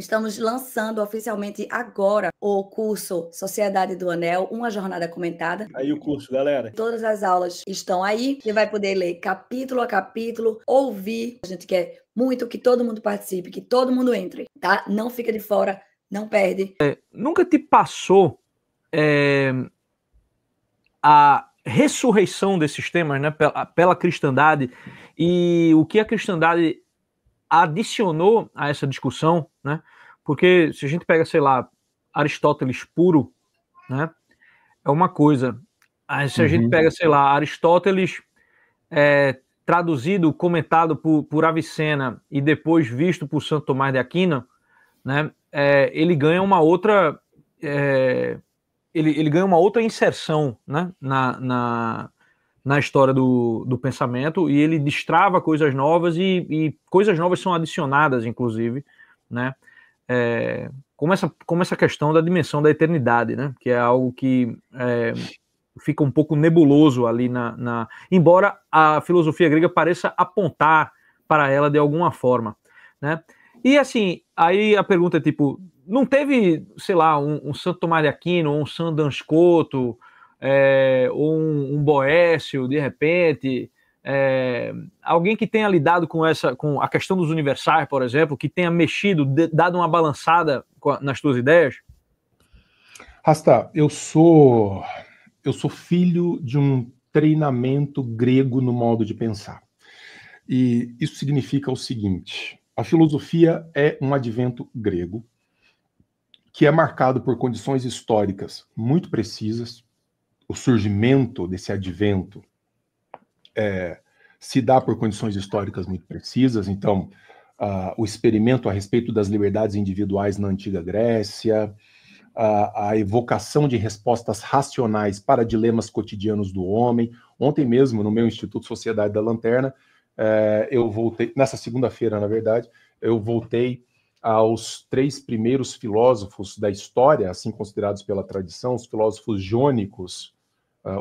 Estamos lançando oficialmente agora o curso Sociedade do Anel, uma jornada comentada. Aí o curso, galera. Todas as aulas estão aí. Você vai poder ler capítulo a capítulo, ouvir. A gente quer muito que todo mundo participe, que todo mundo entre, tá? Não fica de fora, não perde. Nunca te passou a ressurreição desses temas, né, pela cristandade, e o que a cristandade adicionou a essa discussão, né? Porque se a gente pega, sei lá, Aristóteles puro, né, é uma coisa. Aí se a gente pega, sei lá, Aristóteles traduzido, comentado por Avicena e depois visto por Santo Tomás de Aquino, né, ele ganha uma outra ele ganha uma outra inserção, né, na história do pensamento, e ele destrava coisas novas e coisas novas são adicionadas, inclusive, né, como essa questão da dimensão da eternidade, né, que é algo que fica um pouco nebuloso ali embora a filosofia grega pareça apontar para ela de alguma forma, né. E assim, aí a pergunta é tipo, não teve, sei lá, um Santo Tomás de Aquino, um Santo Danscoto, ou um Boécio, de repente, alguém que tenha lidado com a questão dos universais, por exemplo, que tenha mexido, dado uma balançada nas tuas ideias? Rasta, eu sou filho de um treinamento grego no modo de pensar. E isso significa o seguinte: a filosofia é um advento grego que é marcado por condições históricas muito precisas. O surgimento desse advento se dá por condições históricas muito precisas. Então, o experimento a respeito das liberdades individuais na antiga Grécia, a evocação de respostas racionais para dilemas cotidianos do homem. Ontem mesmo, no meu Instituto Sociedade da Lanterna, eu voltei, nessa segunda-feira, na verdade, eu voltei aos 3 primeiros filósofos da história, assim considerados pela tradição, os filósofos jônicos,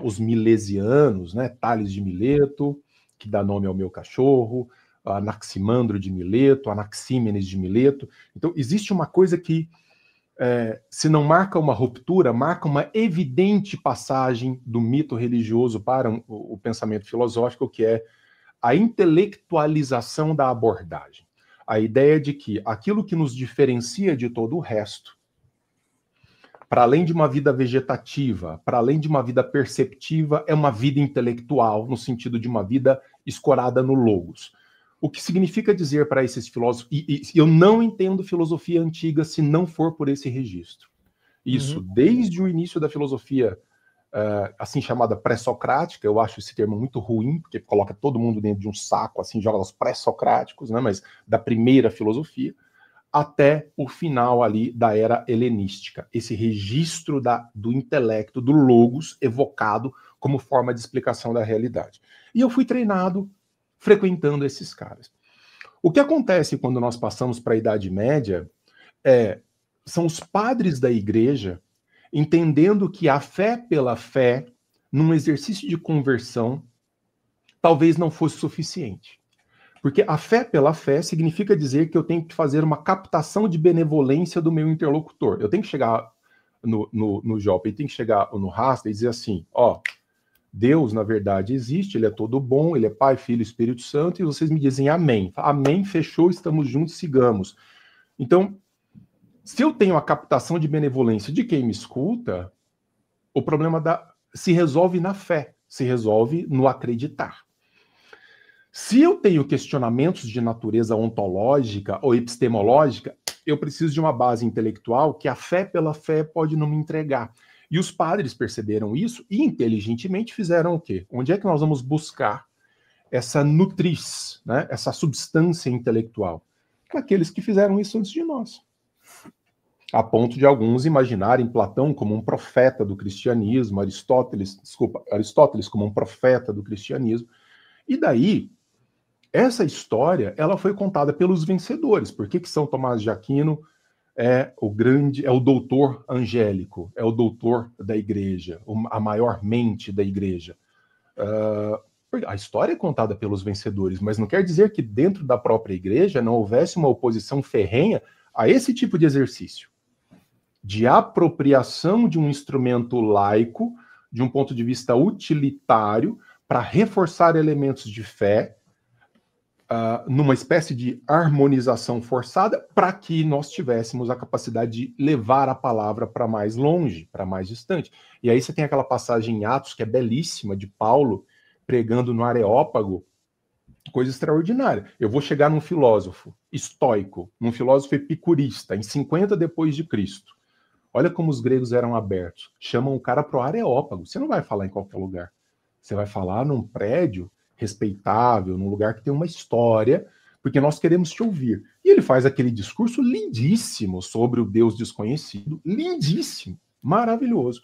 os milesianos, né, Tales de Mileto, que dá nome ao meu cachorro, Anaximandro de Mileto, Anaxímenes de Mileto. Então, existe uma coisa que, se não marca uma ruptura, marca uma evidente passagem do mito religioso para o pensamento filosófico, que é a intelectualização da abordagem. A ideia de que aquilo que nos diferencia de todo o resto, para além de uma vida vegetativa, para além de uma vida perceptiva, é uma vida intelectual, no sentido de uma vida escorada no logos. O que significa dizer para esses filósofos, e eu não entendo filosofia antiga se não for por esse registro. Isso, desde o início da filosofia, assim chamada pré-socrática, eu acho esse termo muito ruim, porque coloca todo mundo dentro de um saco, assim, joga os pré-socráticos, né, mas da primeira filosofia, até o final ali da era helenística. Esse registro do intelecto, do logos, evocado como forma de explicação da realidade. E eu fui treinado frequentando esses caras. O que acontece quando nós passamos para a Idade Média são os padres da igreja entendendo que a fé pela fé, num exercício de conversão, talvez não fosse suficiente. Porque a fé pela fé significa dizer que eu tenho que fazer uma captação de benevolência do meu interlocutor. Eu tenho que chegar no Jope, tem que chegar no Rasta e dizer assim, Deus, na verdade, existe, ele é todo bom, ele é Pai, Filho e Espírito Santo, e vocês me dizem amém. Amém, fechou, estamos juntos, sigamos. Então, se eu tenho a captação de benevolência de quem me escuta, o problema se resolve na fé, se resolve no acreditar. Se eu tenho questionamentos de natureza ontológica ou epistemológica, eu preciso de uma base intelectual que a fé pela fé pode não me entregar. E os padres perceberam isso e inteligentemente fizeram o quê? Onde é que nós vamos buscar essa nutriz, né? Essa substância intelectual? Naqueles que fizeram isso antes de nós. A ponto de alguns imaginarem Platão como um profeta do cristianismo, Aristóteles como um profeta do cristianismo. E daí, essa história, ela foi contada pelos vencedores. Por que São Tomás de Aquino é o doutor angélico, é o doutor da igreja, a maior mente da igreja? A história é contada pelos vencedores, mas não quer dizer que dentro da própria igreja não houvesse uma oposição ferrenha a esse tipo de exercício de apropriação de um instrumento laico, de um ponto de vista utilitário, para reforçar elementos de fé, numa espécie de harmonização forçada, para que nós tivéssemos a capacidade de levar a palavra para mais longe, para mais distante. E aí você tem aquela passagem em Atos, que é belíssima, de Paulo pregando no Areópago, coisa extraordinária. Eu vou chegar num filósofo estoico, num filósofo epicurista, em 50 depois de Cristo. Olha como os gregos eram abertos. Chamam o cara para o Areópago. Você não vai falar em qualquer lugar. Você vai falar num prédio respeitável, num lugar que tem uma história, porque nós queremos te ouvir. E ele faz aquele discurso lindíssimo sobre o Deus desconhecido, lindíssimo, maravilhoso,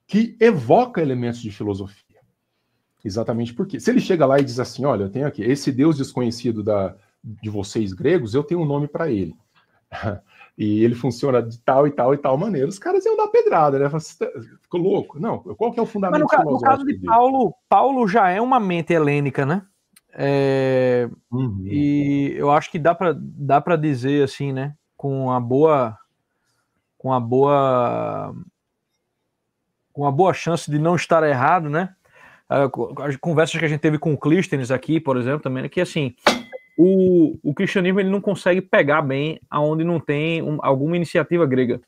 que evoca elementos de filosofia. Exatamente porque, se ele chega lá e diz assim, olha, eu tenho aqui, esse Deus desconhecido de vocês gregos, eu tenho um nome para ele. E ele funciona de tal e tal e tal maneira. Os caras iam dar pedrada, né? Ficou louco. Não, qual que é o fundamento filosófico? No caso de Paulo já é uma mente helênica, né? E eu acho que dá para dizer assim, né? Com a boa chance de não estar errado, né? As conversas que a gente teve com o Clístenes aqui, por exemplo, também, é que assim, o cristianismo ele não consegue pegar bem aonde não tem alguma iniciativa grega.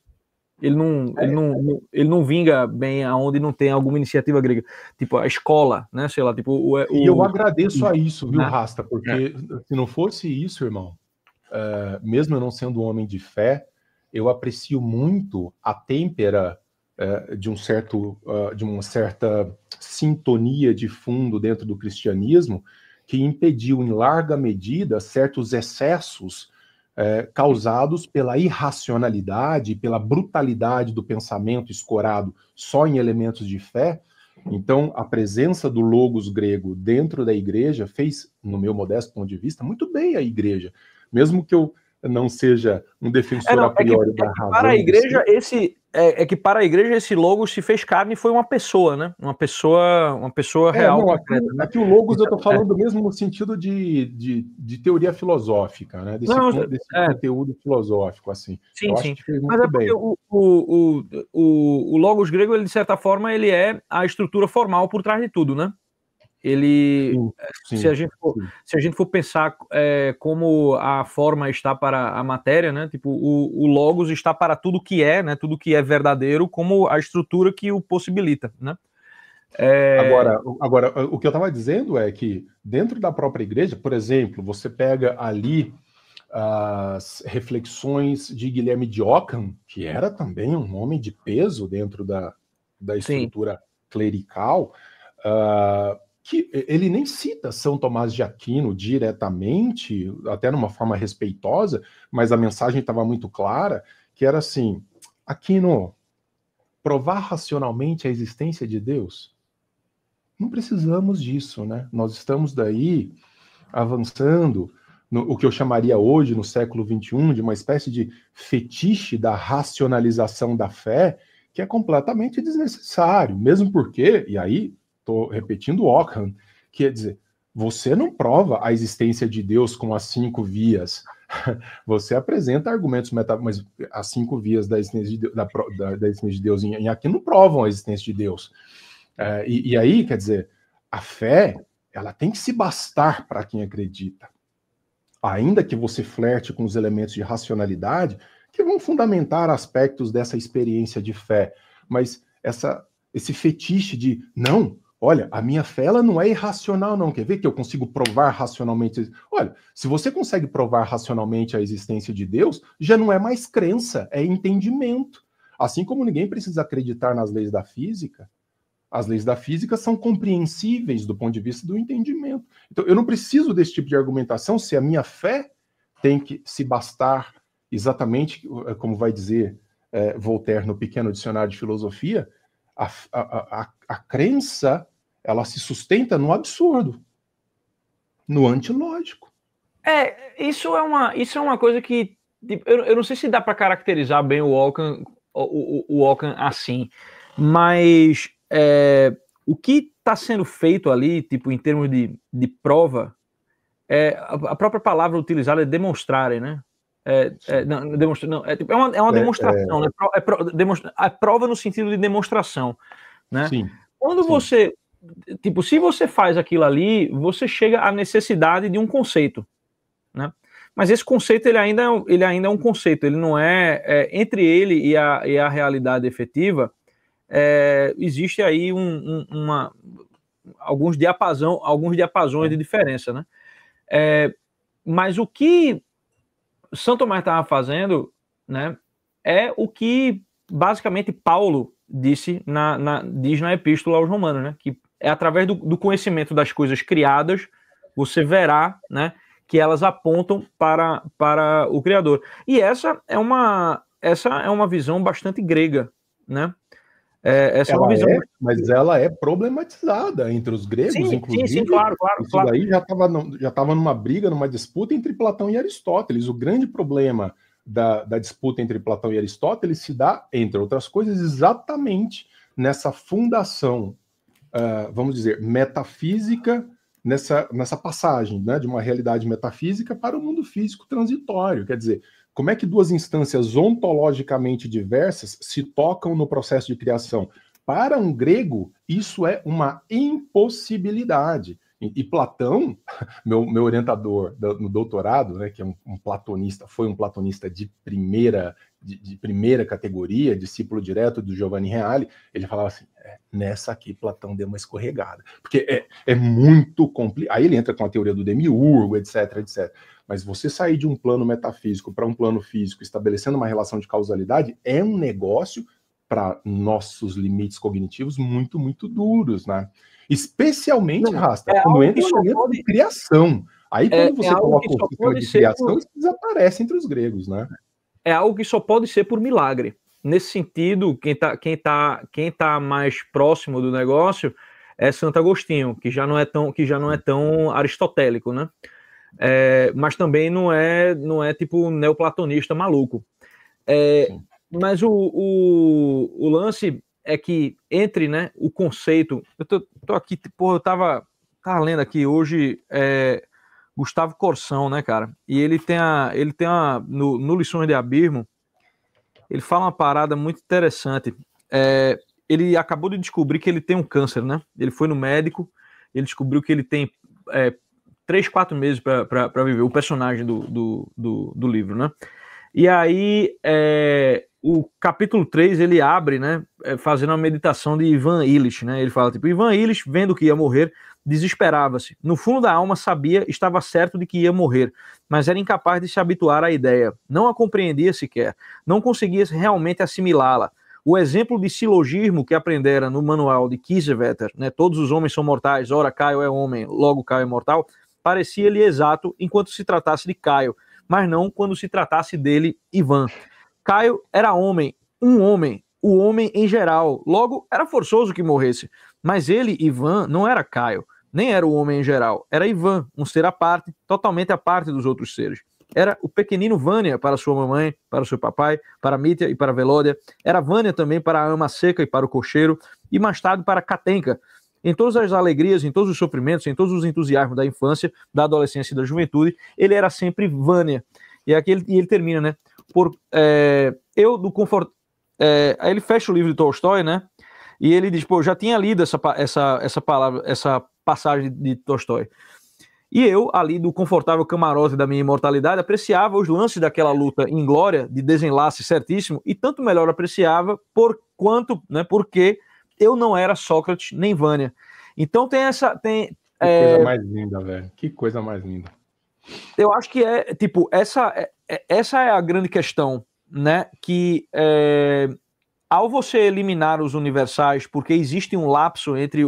Ele não vinga bem aonde não tem alguma iniciativa grega. Tipo, a escola, né? Sei lá, tipo... E eu agradeço a isso, viu, Rasta? Porque se não fosse isso, irmão, mesmo eu não sendo um homem de fé, eu aprecio muito a têmpera de uma certa sintonia de fundo dentro do cristianismo que impediu, em larga medida, certos excessos causados pela irracionalidade, pela brutalidade do pensamento escorado só em elementos de fé. Então, a presença do logos grego dentro da igreja fez, no meu modesto ponto de vista, muito bem a igreja. Mesmo que eu não seja um defensor a priori da razão. Para a igreja, para a igreja esse logos se fez carne e foi uma pessoa, né? Uma pessoa real. Não, aqui o logos eu estou falando mesmo no sentido de teoria filosófica, né? Desse conteúdo filosófico, assim. Sim, eu sim. Acho que fez mas muito bem. O logos grego, ele, de certa forma, ele é a estrutura formal por trás de tudo, né? Ele, sim, se a gente for pensar como a forma está para a matéria, né? Tipo, o logos está para tudo que é, né? Tudo que é verdadeiro, como a estrutura que o possibilita, né? Agora, o que eu estava dizendo é que dentro da própria igreja, por exemplo, você pega ali as reflexões de Guilherme de Ockham, que era também um homem de peso dentro da estrutura clerical, que ele nem cita São Tomás de Aquino diretamente, até numa forma respeitosa, mas a mensagem estava muito clara, que era assim, Aquino, provar racionalmente a existência de Deus? Não precisamos disso, né? Nós estamos daí avançando o que eu chamaria hoje, no século XXI, de uma espécie de fetiche da racionalização da fé, que é completamente desnecessário, mesmo porque, e aí estou repetindo Ockham, quer dizer, você não prova a existência de Deus com as 5 vias, você apresenta argumentos mas as 5 vias da existência de Deus em aqui não provam a existência de Deus. E aí, quer dizer, a fé, ela tem que se bastar para quem acredita. Ainda que você flerte com os elementos de racionalidade, que vão fundamentar aspectos dessa experiência de fé, mas esse fetiche de, não, olha, a minha fé ela não é irracional, não. Quer ver que eu consigo provar racionalmente? Olha, se você consegue provar racionalmente a existência de Deus, já não é mais crença, é entendimento. Assim como ninguém precisa acreditar nas leis da física, as leis da física são compreensíveis do ponto de vista do entendimento. Então, eu não preciso desse tipo de argumentação se a minha fé tem que se bastar exatamente, como vai dizer Voltaire no Pequeno Dicionário de Filosofia, a crença, ela se sustenta no absurdo, no antilógico. Isso é uma coisa que tipo, eu não sei se dá para caracterizar bem o Ockham assim, mas o que está sendo feito ali, tipo, em termos de prova, a própria palavra utilizada é demonstrarem, né? É uma demonstração, né? A prova no sentido de demonstração, né? Sim. Quando você, tipo, se você faz aquilo ali, você chega à necessidade de um conceito, né? Mas esse conceito ele ainda é um conceito, ele não entre ele e a realidade efetiva, existe aí alguns diapasões de diferença, né? Mas o que São Tomás estava fazendo, né, é o que basicamente Paulo diz na Epístola aos Romanos, né, que é através do conhecimento das coisas criadas, você verá, né, que elas apontam para o Criador. E essa é uma visão bastante grega, né? Essa é uma visão. Mas ela é problematizada entre os gregos, inclusive. Sim, claro. Isso daí já estava numa briga, numa disputa entre Platão e Aristóteles. O grande problema da disputa entre Platão e Aristóteles se dá, entre outras coisas, exatamente nessa fundação, vamos dizer, metafísica, nessa passagem, né, de uma realidade metafísica para o mundo físico transitório. Quer dizer, como é que duas instâncias ontologicamente diversas se tocam no processo de criação? Para um grego, isso é uma impossibilidade. E Platão, meu orientador no doutorado, né, que é um platonista, foi um platonista de primeira categoria, discípulo direto do Giovanni Reale, ele falava assim, nessa aqui Platão deu uma escorregada, porque é muito complicado. Aí ele entra com a teoria do demiurgo, etc, etc. Mas você sair de um plano metafísico para um plano físico, estabelecendo uma relação de causalidade, é um negócio, para nossos limites cognitivos, muito, muito duros, né? Especialmente, Rasta, quando entra no elemento de criação. Aí, quando você coloca o sistema de criação, isso desaparece entre os gregos, né? É algo que só pode ser por milagre. Nesse sentido, quem tá mais próximo do negócio é Santo Agostinho, que já não é tão aristotélico, né? Mas também não é tipo neoplatonista maluco. Mas o lance é que entre, né, o conceito... Eu tô aqui, eu tava lendo aqui hoje Gustavo Corsão, né, cara? E ele tem no Lições de Abismo, ele fala uma parada muito interessante. Ele acabou de descobrir que ele tem um câncer, né? Ele foi no médico, ele descobriu que ele tem 3-4 meses para viver, o personagem do livro, né? E aí, o capítulo 3, ele abre, né, fazendo uma meditação de Ivan Illich, né? Ele fala, tipo, Ivan Illich, vendo que ia morrer, desesperava-se. No fundo da alma sabia, estava certo de que ia morrer, mas era incapaz de se habituar à ideia. Não a compreendia sequer. Não conseguia realmente assimilá-la. O exemplo de silogismo que aprendera no manual de Kiesewetter, né, todos os homens são mortais, ora Caio é homem, logo Caio é mortal, parecia-lhe exato enquanto se tratasse de Caio, mas não quando se tratasse dele, Ivan. Caio era homem, um homem, o homem em geral, logo era forçoso que morresse, mas ele, Ivan, não era Caio, nem era o homem em geral, era Ivan, um ser à parte, totalmente à parte dos outros seres. Era o pequenino Vânia para sua mamãe, para seu papai, para Mítia e para Velódia, era Vânia também para a ama seca e para o cocheiro, e mais tarde para Katenka. Em todas as alegrias, em todos os sofrimentos, em todos os entusiasmos da infância, da adolescência e da juventude, ele era sempre Vânia. E aqui ele termina, né? Eu do conforto. Aí ele fecha o livro de Tolstói, né? E ele diz, já tinha lido essa palavra, essa passagem de Tolstói. E eu, ali do confortável camarote da minha imortalidade, apreciava os lances daquela luta em glória, de desenlace certíssimo, e tanto melhor apreciava porque eu não era Sócrates nem Vânia. Então tem essa... Que coisa mais linda, velho. Que coisa mais linda. Eu acho que essa é a grande questão, né? Que ao você eliminar os universais, porque existe um lapso entre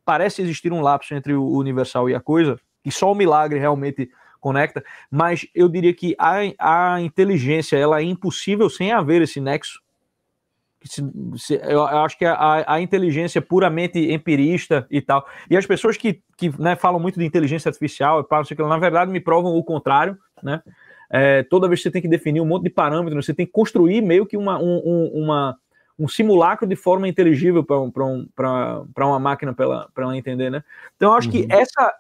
parece existir um lapso entre o universal e a coisa, que só o milagre realmente conecta, mas eu diria que a inteligência ela é impossível sem haver esse nexo. Eu acho que a inteligência puramente empirista e tal, e as pessoas que né, falam muito de inteligência artificial, na verdade me provam o contrário, né? Toda vez que você tem que definir um monte de parâmetros, você tem que construir meio que um simulacro de forma inteligível para uma máquina para ela entender, né? Então eu acho que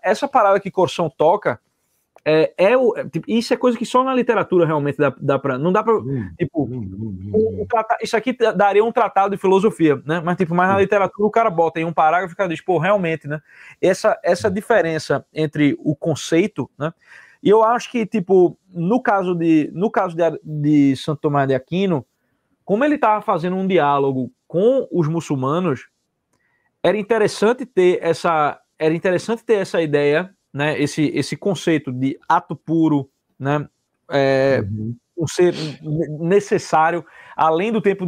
essa parada que Corsão toca tipo, isso é coisa que só na literatura realmente dá para. Não dá para. Tipo, isso aqui daria um tratado de filosofia, né? Mas, tipo, na literatura o cara bota em um parágrafo e o cara diz, pô, realmente, né? Essa diferença entre o conceito, né? E eu acho que, tipo, no caso de Santo Tomás de Aquino, como ele estava fazendo um diálogo com os muçulmanos, era interessante ter essa ideia, né, esse conceito de ato puro, né, um ser necessário, além do tempo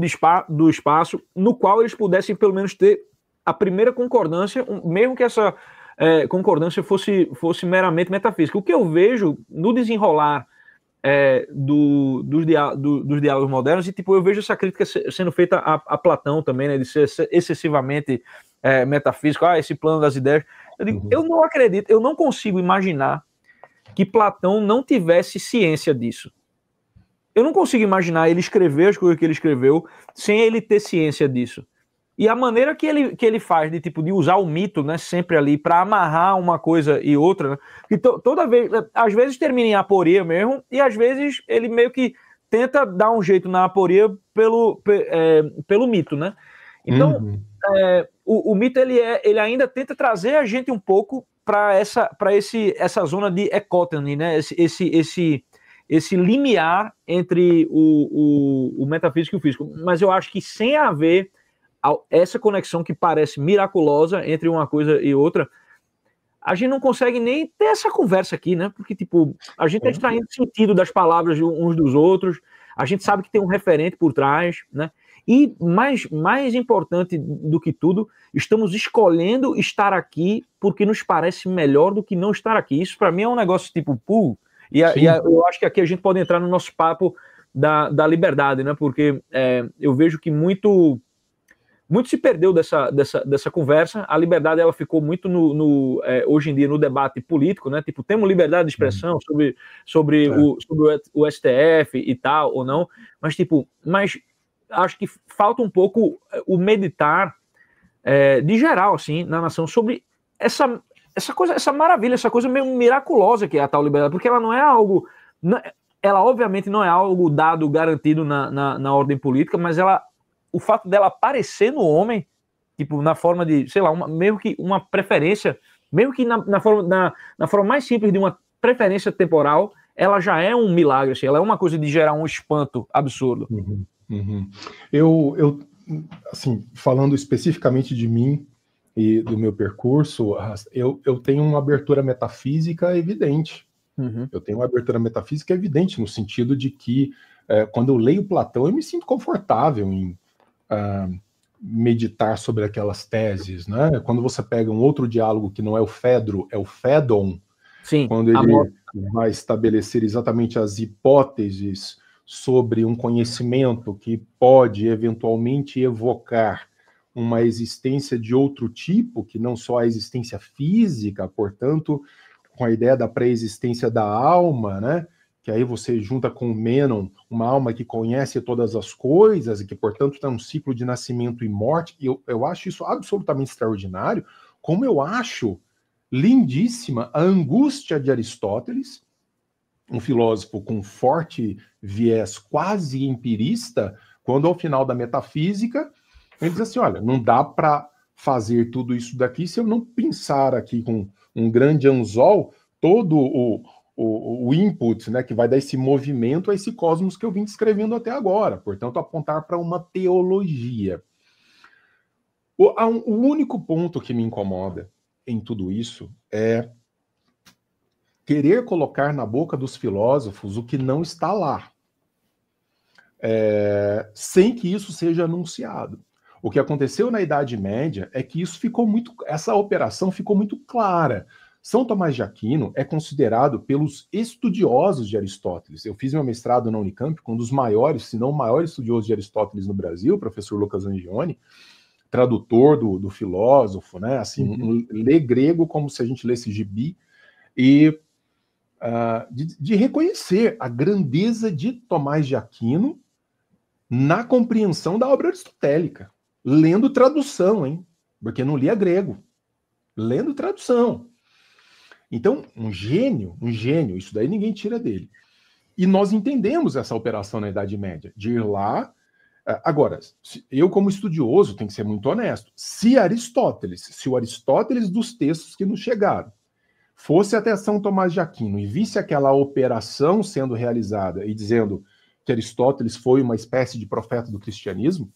do espaço, no qual eles pudessem pelo menos ter a primeira concordância, mesmo que essa concordância fosse meramente metafísica. O que eu vejo no desenrolar dos diálogos modernos, e tipo, eu vejo essa crítica sendo feita a Platão também, né, de ser excessivamente metafísico, esse plano das ideias. Eu digo, eu não acredito, eu não consigo imaginar que Platão não tivesse ciência disso. Eu não consigo imaginar ele escrever as coisas que ele escreveu sem ele ter ciência disso. E a maneira que ele faz de usar o mito, né, sempre ali para amarrar uma coisa e outra, né, que toda vez, às vezes termina em aporia mesmo, e às vezes ele meio que tenta dar um jeito na aporia pelo mito, né? Então, o mito ele ainda tenta trazer a gente um pouco para essa zona de ecótone, né? Esse limiar entre o metafísico e o físico. Mas eu acho que sem haver essa conexão que parece miraculosa entre uma coisa e outra, a gente não consegue nem ter essa conversa aqui, né? Porque, tipo, a gente está extraindo sentido das palavras uns dos outros, a gente sabe que tem um referente por trás, né? E mais importante do que tudo, estamos escolhendo estar aqui porque nos parece melhor do que não estar aqui. Isso, para mim, é um negócio tipo, eu acho que aqui a gente pode entrar no nosso papo da liberdade, né? Porque eu vejo que muito se perdeu dessa conversa. A liberdade, ela ficou muito hoje em dia no debate político, né? Tipo, temos liberdade de expressão sobre o STF e tal, ou não, mas acho que falta um pouco o meditar de geral, assim, na nação, sobre essa coisa, essa maravilha, essa coisa meio miraculosa que é a tal liberdade, porque ela não é algo, ela obviamente não é algo dado, garantido na ordem política, mas o fato dela aparecer no homem, tipo, na forma de, sei lá, meio que uma preferência, meio que na forma mais simples de uma preferência temporal, ela já é um milagre, assim, ela é uma coisa de gerar um espanto absurdo. Eu assim, falando especificamente de mim e do meu percurso, eu tenho uma abertura metafísica evidente. Eu tenho uma abertura metafísica evidente no sentido de que quando eu leio Platão, eu me sinto confortável em meditar sobre aquelas teses, né? Quando você pega um outro diálogo que não é o Fedro, é o Fédon, quando ele vai estabelecer exatamente as hipóteses sobre um conhecimento que pode eventualmente evocar uma existência de outro tipo, que não só a existência física, portanto, com a ideia da pré-existência da alma, né? Que aí você junta com o Mênon, uma alma que conhece todas as coisas e que, portanto, está num ciclo de nascimento e morte. E eu acho isso absolutamente extraordinário, como eu acho lindíssima a angústia de Aristóteles, um filósofo com forte viés quase empirista, quando ao final da metafísica, ele diz assim, olha, não dá para fazer tudo isso daqui se eu não pensar aqui com um grande anzol todo o input, né, que vai dar esse movimento a esse cosmos que eu vim descrevendo até agora. Portanto, apontar para uma teologia. O único ponto que me incomoda em tudo isso é querer colocar na boca dos filósofos o que não está lá, sem que isso seja anunciado. O que aconteceu na Idade Média é que essa operação ficou muito clara. São Tomás de Aquino é considerado pelos estudiosos de Aristóteles. Eu fiz meu mestrado na Unicamp com um dos maiores, se não o maior estudioso de Aristóteles no Brasil, o professor Lucas Angione, tradutor do filósofo, né? Assim, lê grego como se a gente lesse gibi, e de reconhecer a grandeza de Tomás de Aquino na compreensão da obra aristotélica, lendo tradução, hein? Porque não lia grego, lendo tradução. Então, um gênio, isso daí ninguém tira dele. E nós entendemos essa operação na Idade Média, de ir lá. Agora, eu como estudioso tenho que ser muito honesto. Se o Aristóteles dos textos que nos chegaram fosse até São Tomás de Aquino e visse aquela operação sendo realizada e dizendo que Aristóteles foi uma espécie de profeta do cristianismo,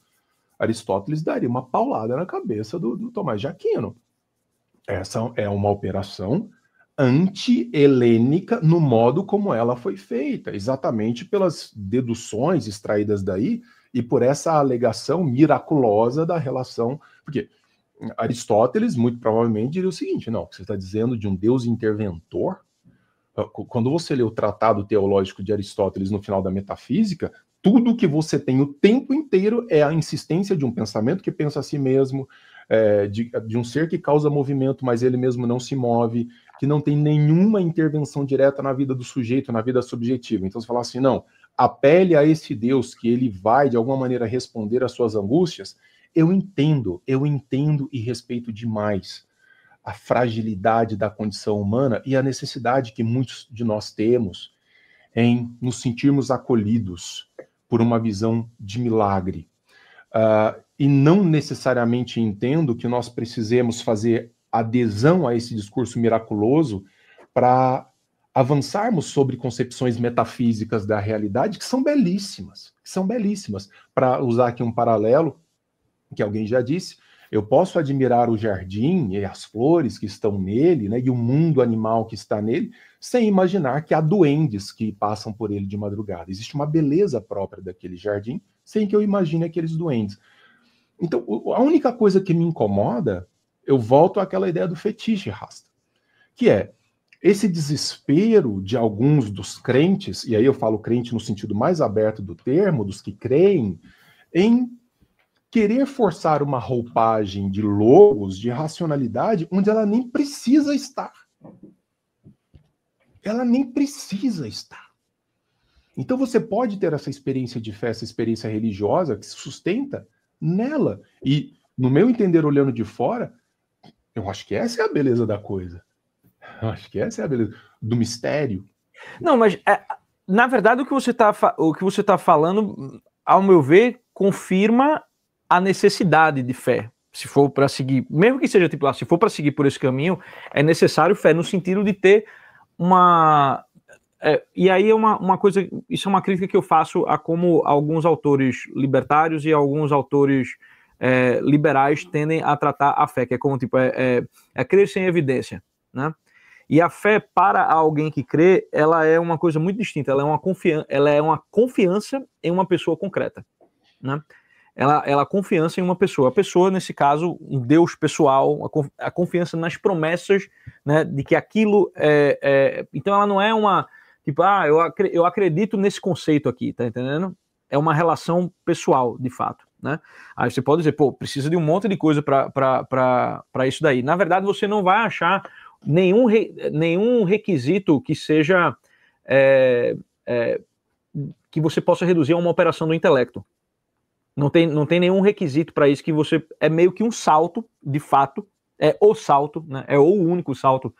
Aristóteles daria uma paulada na cabeça do Tomás de Aquino. Essa é uma operação anti-helênica no modo como ela foi feita, exatamente pelas deduções extraídas daí e por essa alegação miraculosa da relação, porque Aristóteles muito provavelmente diria o seguinte, não, você está dizendo de um Deus interventor? Quando você lê o Tratado Teológico de Aristóteles no final da Metafísica, tudo que você tem o tempo inteiro é a insistência de um pensamento que pensa a si mesmo, de um ser que causa movimento, mas ele mesmo não se move, que não tem nenhuma intervenção direta na vida do sujeito, na vida subjetiva. Então você fala assim, não, apele a esse Deus que ele vai, de alguma maneira, responder às suas angústias. Eu entendo e respeito demais a fragilidade da condição humana e a necessidade que muitos de nós temos em nos sentirmos acolhidos por uma visão de milagre. E não necessariamente entendo que nós precisemos fazer adesão a esse discurso miraculoso para avançarmos sobre concepções metafísicas da realidade que são belíssimas. Para usar aqui um paralelo, que alguém já disse, eu posso admirar o jardim e as flores que estão nele, né, e o mundo animal que está nele, sem imaginar que há duendes que passam por ele de madrugada. Existe uma beleza própria daquele jardim, sem que eu imagine aqueles duendes. Então, a única coisa que me incomoda, eu volto àquela ideia do fetiche, Rasta, que é esse desespero de alguns dos crentes, e aí eu falo crente no sentido mais aberto do termo, dos que creem, em querer forçar uma roupagem de logos, de racionalidade, onde ela nem precisa estar. Ela nem precisa estar. Então você pode ter essa experiência de fé, essa experiência religiosa que se sustenta nela. E, no meu entender, olhando de fora, eu acho que essa é a beleza da coisa. Eu acho que essa é a beleza do mistério. Não, mas, na verdade, o que você tá falando, ao meu ver, confirma a necessidade de fé. Se for para seguir, mesmo que seja tipo, se for para seguir por esse caminho, é necessário fé no sentido de ter uma... e aí é uma coisa, isso é uma crítica que eu faço a como alguns autores libertários e alguns autores liberais tendem a tratar a fé, que é como tipo, crer sem evidência, né? E a fé para alguém que crê, ela é uma coisa muito distinta, ela é uma confiança em uma pessoa concreta, né? Ela confiança em uma pessoa. A pessoa, nesse caso, um Deus pessoal, a confiança nas promessas, né, de que aquilo então ela não é uma, tipo, eu acredito nesse conceito aqui, tá entendendo? É uma relação pessoal, de fato, né? Aí você pode dizer, pô, precisa de um monte de coisa para isso daí. Na verdade, você não vai achar nenhum requisito que seja que você possa reduzir a uma operação do intelecto. Não tem nenhum requisito para isso, que você é meio que um salto, de fato, é o salto, né? É o único salto.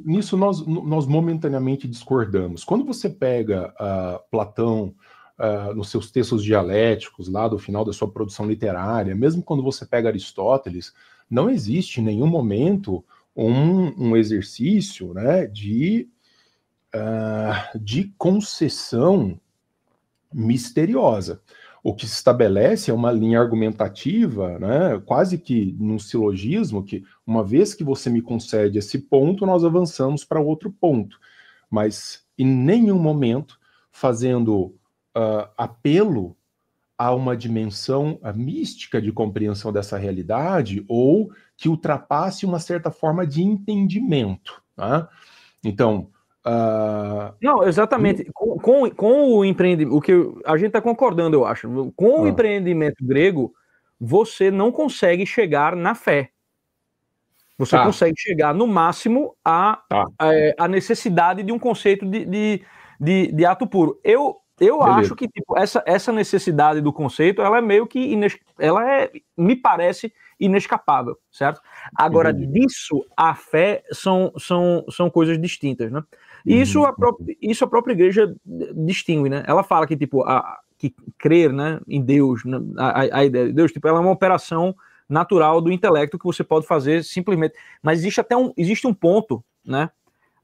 Nisso nós momentaneamente discordamos. Quando você pega Platão nos seus textos dialéticos, lá do final da sua produção literária, mesmo quando você pega Aristóteles, não existe em nenhum momento um exercício, né, de concessão misteriosa. O que se estabelece é uma linha argumentativa, né, quase que num silogismo, que uma vez que você me concede esse ponto, nós avançamos para outro ponto. Mas em nenhum momento fazendo apelo a uma dimensão mística de compreensão dessa realidade ou que ultrapasse uma certa forma de entendimento. Tá? Então... Não, exatamente. Com o empreendimento, o que a gente está concordando, eu acho. Com o empreendimento grego, você não consegue chegar na fé. Você consegue chegar, no máximo, a necessidade de um conceito de ato puro. Eu acho que tipo, essa necessidade do conceito, ela é meio que me parece inescapável, certo? Agora, disso a fé são coisas distintas, né? E isso a própria igreja distingue, né? Ela fala que tipo que crer, né, em Deus, né, a ideia de Deus, tipo, ela é uma operação natural do intelecto que você pode fazer simplesmente, mas existe um ponto, né,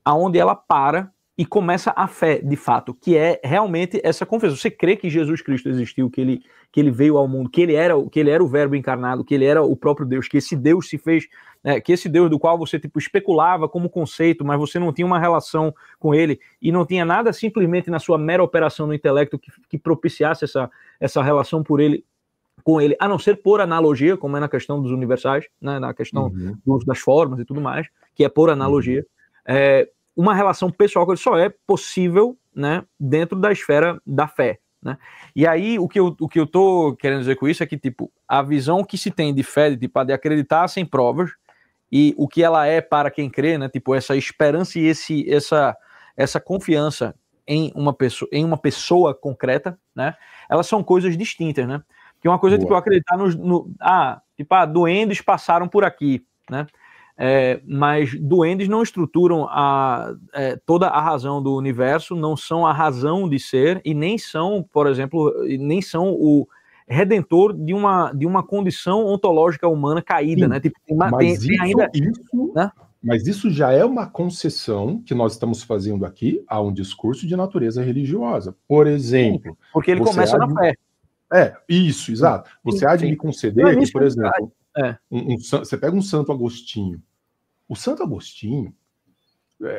aonde ela para e começa a fé, de fato, que é realmente essa confissão. Você crê que Jesus Cristo existiu, que ele veio ao mundo, que ele era o Verbo encarnado, que ele era o próprio Deus, que esse Deus se fez, que esse Deus do qual você tipo especulava como conceito, mas você não tinha uma relação com ele e não tinha nada simplesmente na sua mera operação no intelecto que propiciasse essa relação com ele, a não ser por analogia, como é na questão dos universais, né, na questão do uso das formas e tudo mais, que é por analogia. Uma relação pessoal que só é possível, né, dentro da esfera da fé, né? E aí o que eu tô querendo dizer com isso é que tipo a visão que se tem de fé, de acreditar sem provas e o que ela é para quem crê, né, tipo essa esperança e essa confiança em uma pessoa concreta, né? Elas são coisas distintas, né? Porque uma coisa é tipo acreditar duendes passaram por aqui, né? Mas duendes não estruturam toda a razão do universo, não são a razão de ser e nem são, por exemplo, nem são o redentor de uma condição ontológica humana caída, né? Tipo, mas isso já é uma concessão que nós estamos fazendo aqui a um discurso de natureza religiosa. Por exemplo... Sim, porque ele começa na fé. Isso, exato. Você há de me conceder que, por exemplo... você pega um Santo Agostinho. O Santo Agostinho,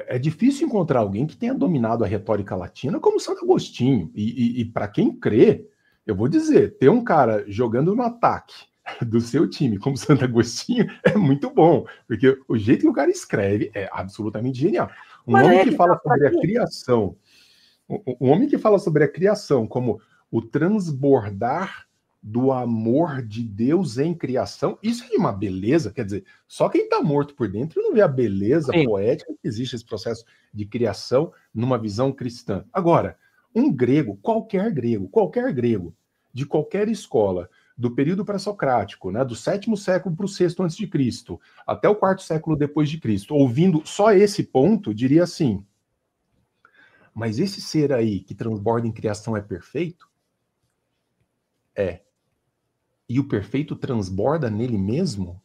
é difícil encontrar alguém que tenha dominado a retórica latina como Santo Agostinho. E para quem crê, eu vou dizer, ter um cara jogando no ataque do seu time como Santo Agostinho é muito bom, porque o jeito que o cara escreve é absolutamente genial. Um homem que fala sobre a criação, um homem que fala sobre a criação como o transbordar do amor de Deus em criação, isso é uma beleza, quer dizer, só quem está morto por dentro não vê a beleza poética que existe esse processo de criação numa visão cristã. Agora, um grego, qualquer grego, de qualquer escola, do período pré-socrático, né, do 7º século para o 6º a.C., até o 4º século depois de Cristo, ouvindo só esse ponto, diria assim, mas esse ser aí que transborda em criação é perfeito? E o perfeito transborda nele mesmo?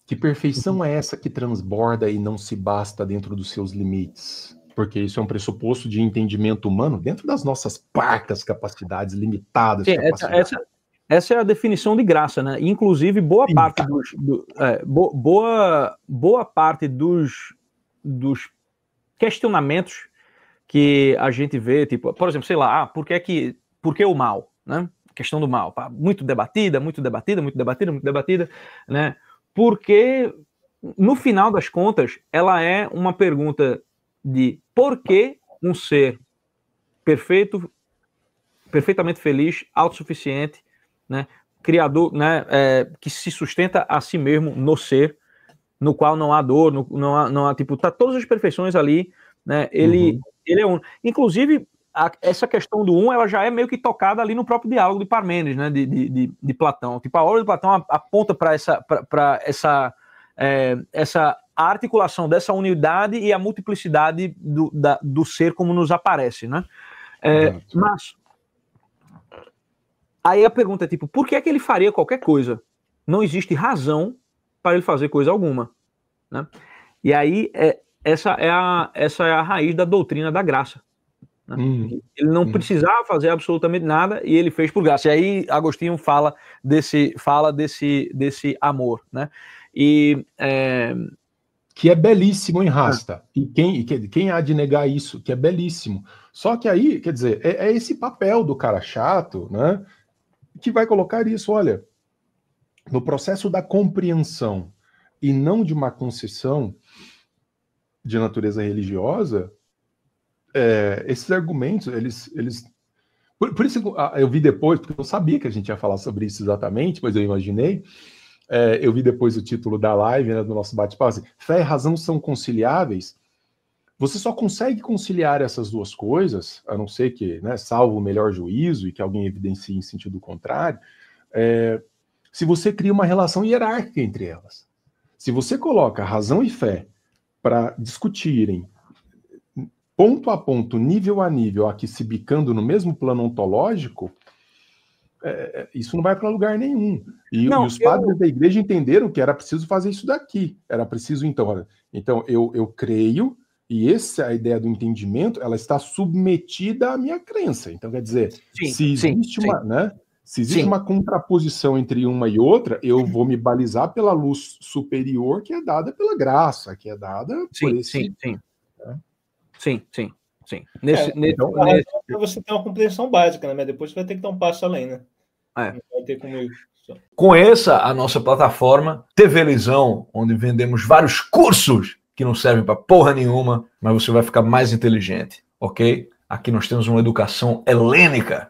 Que perfeição é essa que transborda e não se basta dentro dos seus limites? Porque isso é um pressuposto de entendimento humano dentro das nossas parcas capacidades, limitadas capacidades. Essa é a definição de graça, né? Inclusive, boa parte dos questionamentos que a gente vê, tipo, por exemplo, sei lá, por que o mal, né? Questão do mal, muito debatida, né? Porque, no final das contas, ela é uma pergunta de por que um ser perfeito, perfeitamente feliz, autossuficiente, né? Criador, né? Que se sustenta a si mesmo no ser, no qual não há dor, não há tipo, tá todas as perfeições ali, né? Ele é um. Inclusive, essa questão do ela já é meio que tocada ali no próprio diálogo de Parmênides, né, de Platão. Tipo, a obra de Platão aponta para essa articulação dessa unidade e a multiplicidade do ser como nos aparece, né? Mas aí a pergunta é tipo, por que é que ele faria qualquer coisa? Não existe razão para ele fazer coisa alguma, né? E aí essa é a raiz da doutrina da graça. Ele não precisava fazer absolutamente nada e ele fez por graça. E aí Agostinho fala desse amor, né? E que é belíssimo, hein, Rasta? E quem há de negar isso? Que é belíssimo. Só que aí, quer dizer, é esse papel do cara chato, né? Que vai colocar isso, olha, no processo da compreensão e não de uma concessão de natureza religiosa. Esses argumentos, eles... Por isso eu vi depois, porque eu não sabia que a gente ia falar sobre isso exatamente, mas eu imaginei, eu vi depois o título da live, né, do nosso bate-papo, assim, fé e razão são conciliáveis, Você só consegue conciliar essas duas coisas, a não ser que, né, salvo o melhor juízo e que alguém evidencie em sentido contrário, se você cria uma relação hierárquica entre elas. Se você coloca razão e fé para discutirem ponto a ponto, nível a nível, aqui se bicando no mesmo plano ontológico, isso não vai para lugar nenhum. E os padres da igreja entenderam que era preciso fazer isso daqui. Era preciso, então, eu creio, e essa é a ideia do entendimento, ela está submetida à minha crença. Então, quer dizer, se existe uma contraposição entre uma e outra, eu vou me balizar pela luz superior que é dada pela graça, que é dada por esse... Sim. Então, você tem uma compreensão básica, né? Mas depois você vai ter que dar um passo além, né? Não vai ter como... Conheça a nossa plataforma TV Lisão, onde vendemos vários cursos que não servem para porra nenhuma, mas você vai ficar mais inteligente, ok? Aqui nós temos uma educação helênica.